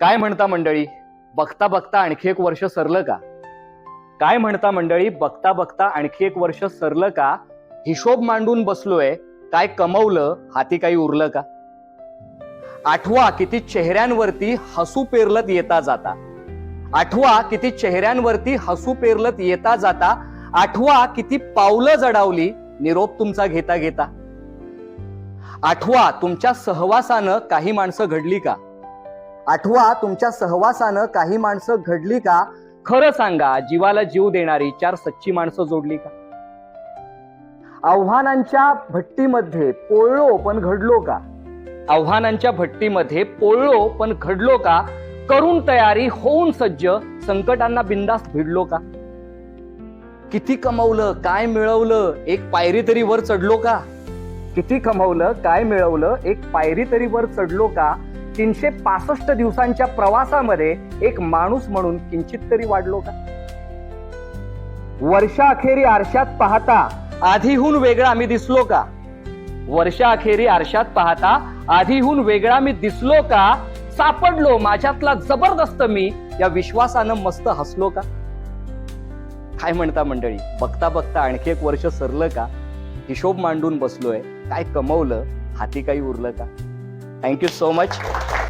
काय म्हणता मंडळी, बघता बघता आणखी एक वर्ष सरलं का? काय म्हणता मंडळी, बघता बघता आणखी एक वर्ष सरलं का? हिशोब मांडून बसलोय, काय कमवलं हाती काही उरलं का? आठवा किती चेहऱ्यांवरती हसू पेरलत येता जाता. आठवा किती चेहऱ्यांवरती हसू पेरलत येता जाता. आठवा किती पावलं जडावली निरोप तुमचा घेता घेता. आठवा तुमच्या सहवासानं काही माणसं घडली का? आठवा तुमच्या सहवासानं काही माणसं घडली का? खरं सांगा, जीवाला जीव देणारी चार सच्ची माणसं जोडली का? आव्हानांच्या भट्टीमध्ये पोळलो पण घडलो का? आव्हानांच्या भट्टीमध्ये पोळलो पण घडलो का? करून तयारी होऊन सज्ज संकटांना बिंदास भिडलो का? किती कमवलं काय मिळवलं एक पायरी तरी वर चढलो का? किती कमवलं काय मिळवलं एक पायरी तरी वर चढलो का? 365 दिवसांच्या प्रवासामध्ये एक माणूस म्हणून किंचित तरी वाढलो का? वर्षाअखेरी आरशात पाहता आधीहून वेगळा मी दिसलो का? वर्षाअखेरी आरशात पाहता आधीहून वेगळा मी दिसलो का? सापडलो माझ्यातला जबरदस्त मी या विश्वासानं मस्त हसलो का? काय म्हणता मंडळी, बघता बघता आणखी एक वर्ष सरलं का? हिशोब मांडून बसलोय, काय कमवलं हाती काही उरलं का? Thank you so much.